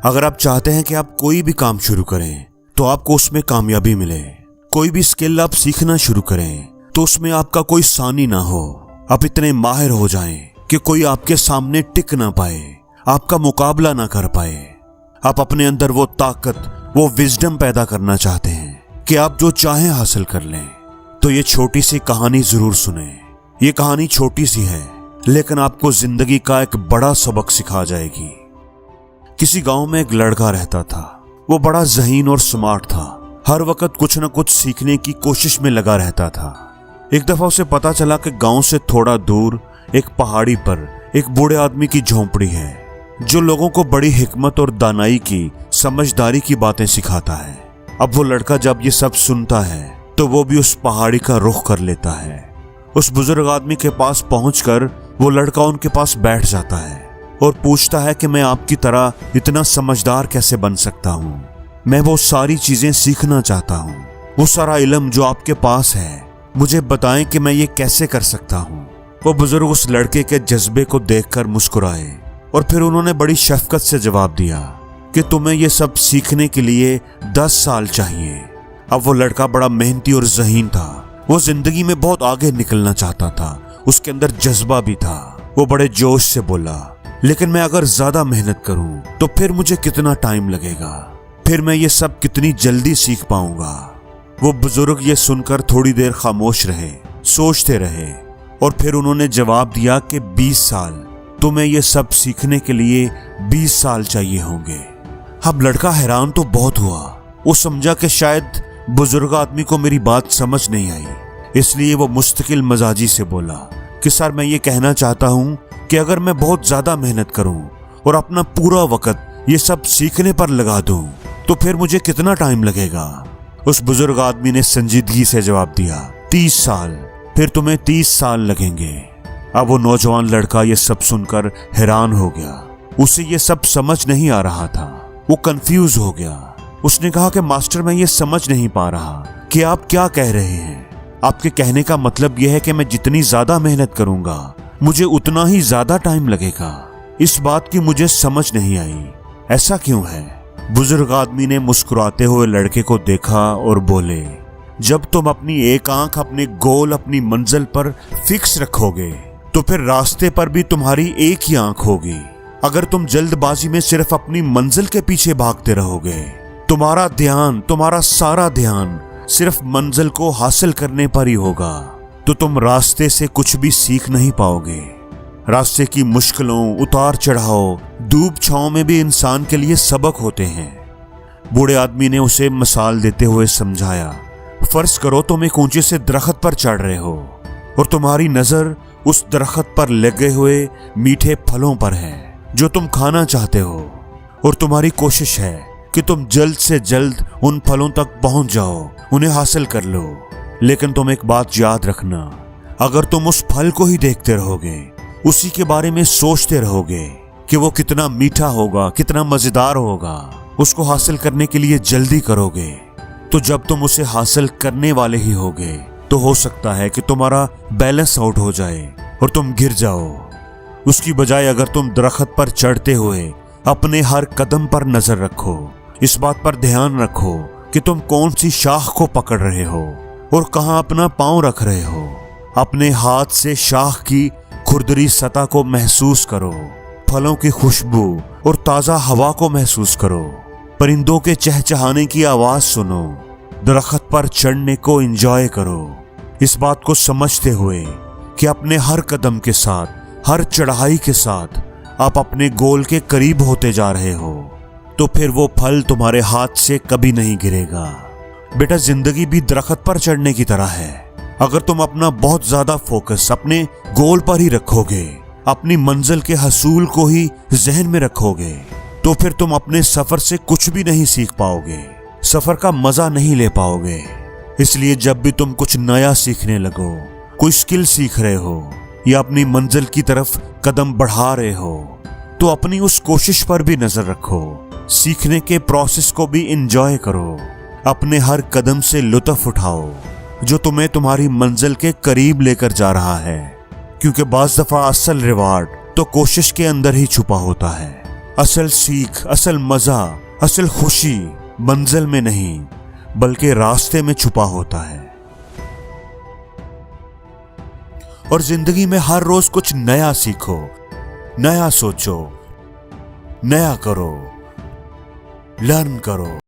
अगर आप चाहते हैं कि आप कोई भी काम शुरू करें तो आपको उसमें कामयाबी मिले, कोई भी स्किल आप सीखना शुरू करें तो उसमें आपका कोई सानी ना हो, आप इतने माहिर हो जाएं कि कोई आपके सामने टिक ना पाए, आपका मुकाबला ना कर पाए, आप अपने अंदर वो ताकत, वो विजडम पैदा करना चाहते हैं कि आप जो चाहें हासिल कर लें, तो ये छोटी सी कहानी जरूर सुने। ये कहानी छोटी सी है लेकिन आपको जिंदगी का एक बड़ा सबक सिखा जाएगी। किसी गांव में एक लड़का रहता था। वो बड़ा ज़हीन और स्मार्ट था, हर वक्त कुछ न कुछ सीखने की कोशिश में लगा रहता था। एक दफा उसे पता चला कि गांव से थोड़ा दूर एक पहाड़ी पर एक बूढ़े आदमी की झोंपड़ी है जो लोगों को बड़ी हिकमत और दानाई की, समझदारी की बातें सिखाता है। अब वो लड़का जब ये सब सुनता है तो वो भी उस पहाड़ी का रुख कर लेता है। उस बुजुर्ग आदमी के पास पहुंचकर वो लड़का उनके पास बैठ जाता है और पूछता है कि मैं आपकी तरह इतना समझदार कैसे बन सकता हूँ। मैं वो सारी चीजें सीखना चाहता हूँ, वो सारा इल्म जो आपके पास है, मुझे बताएं कि मैं ये कैसे कर सकता हूँ। वो बुजुर्ग उस लड़के के जज्बे को देखकर मुस्कुराए और फिर उन्होंने बड़ी शफकत से जवाब दिया कि तुम्हें ये सब सीखने के लिए 10 साल चाहिए। अब वो लड़का बड़ा मेहनती और ज़हीन था, वो जिंदगी में बहुत आगे निकलना चाहता था, उसके अंदर जज्बा भी था। वो बड़े जोश से बोला, लेकिन मैं अगर ज्यादा मेहनत करूं तो फिर मुझे कितना टाइम लगेगा, फिर मैं ये सब कितनी जल्दी सीख पाऊंगा। वो बुजुर्ग ये सुनकर थोड़ी देर खामोश रहे, सोचते रहे और फिर उन्होंने जवाब दिया कि 20 साल, तुम्हें ये सब सीखने के लिए 20 साल चाहिए होंगे। अब लड़का हैरान तो बहुत हुआ, वो समझा कि शायद बुजुर्ग आदमी को मेरी बात समझ नहीं आई, इसलिए वो मुस्तकिल मजाजी से बोला कि सर मैं ये कहना चाहता हूँ कि अगर मैं बहुत ज्यादा मेहनत करूं और अपना पूरा वक्त ये सब सीखने पर लगा दूं तो फिर मुझे कितना टाइम लगेगा। उस बुजुर्ग आदमी ने संजीदगी से जवाब दिया, 30 साल, फिर तुम्हें 30 साल लगेंगे। अब वो नौजवान लड़का ये सब सुनकर हैरान हो गया, उसे ये सब समझ नहीं आ रहा था, वो कंफ्यूज हो गया। उसने कहा कि मास्टर मैं ये समझ नहीं पा रहा कि आप क्या कह रहे हैं। आपके कहने का मतलब यह है कि मैं जितनी ज्यादा मेहनत करूंगा मुझे उतना ही ज्यादा टाइम लगेगा। इस बात की मुझे समझ नहीं आई, ऐसा क्यों है? बुजुर्ग आदमी ने मुस्कुराते हुए लड़के को देखा और बोले, जब तुम अपनी एक आंख अपने गोल, अपनी मंजिल पर फिक्स रखोगे तो फिर रास्ते पर भी तुम्हारी एक ही आंख होगी। अगर तुम जल्दबाजी में सिर्फ अपनी मंजिल के पीछे भागते रहोगे, तुम्हारा ध्यान, तुम्हारा सारा ध्यान सिर्फ मंजिल को हासिल करने पर ही होगा, तो तुम रास्ते से कुछ भी सीख नहीं पाओगे। रास्ते की मुश्किलों, उतार चढ़ाव, धूप छांव में भी इंसान के लिए सबक होते हैं। बूढ़े आदमी ने उसे मिसाल देते हुए समझाया, फर्ज करो तुम एक ऊंचे से दरख्त पर चढ़ रहे हो और तुम्हारी नजर उस दरख्त पर लगे हुए मीठे फलों पर है जो तुम खाना चाहते हो, और तुम्हारी कोशिश है कि तुम जल्द से जल्द उन फलों तक पहुंच जाओ, उन्हें हासिल कर लो। लेकिन तुम एक बात याद रखना, अगर तुम उस फल को ही देखते रहोगे, उसी के बारे में सोचते रहोगे कि वो कितना मीठा होगा, कितना मजेदार होगा, उसको हासिल करने के लिए जल्दी करोगे, तो जब तुम उसे हासिल करने वाले ही होगे तो हो सकता है कि तुम्हारा बैलेंस आउट हो जाए और तुम गिर जाओ। उसकी बजाय अगर तुम दरख्त पर चढ़ते हुए अपने हर कदम पर नजर रखो, इस बात पर ध्यान रखो कि तुम कौन सी शाख को पकड़ रहे हो और कहां अपना पांव रख रहे हो। अपने हाथ से शाख की खुरदरी सतह को महसूस करो, फलों की खुशबू और ताजा हवा को महसूस करो, परिंदों के चहचहाने की आवाज सुनो, दरख्त पर चढ़ने को एंजॉय करो। इस बात को समझते हुए कि अपने हर कदम के साथ, हर चढ़ाई के साथ आप अपने गोल के करीब होते जा रहे हो, तो फिर वो फल तुम्हारे हाथ से कभी नहीं गिरेगा। बेटा, जिंदगी भी दरख्त पर चढ़ने की तरह है। अगर तुम अपना बहुत ज्यादा फोकस अपने गोल पर ही रखोगे, अपनी मंजिल के हसूल को ही जहन में रखोगे, तो फिर तुम अपने सफर से कुछ भी नहीं सीख पाओगे, सफर का मजा नहीं ले पाओगे। इसलिए जब भी तुम कुछ नया सीखने लगो, कोई स्किल सीख रहे हो या अपनी मंजिल की तरफ कदम बढ़ा रहे हो, तो अपनी उस कोशिश पर भी नजर रखो, सीखने के प्रोसेस को भी एंजॉय करो, अपने हर कदम से लुत्फ उठाओ जो तुम्हें तुम्हारी मंजिल के करीब लेकर जा रहा है, क्योंकि बाज दफा असल रिवार्ड तो कोशिश के अंदर ही छुपा होता है। असल सीख, असल मजा, असल खुशी मंजिल में नहीं बल्कि रास्ते में छुपा होता है। और जिंदगी में हर रोज कुछ नया सीखो, नया सोचो, नया करो, लर्न करो।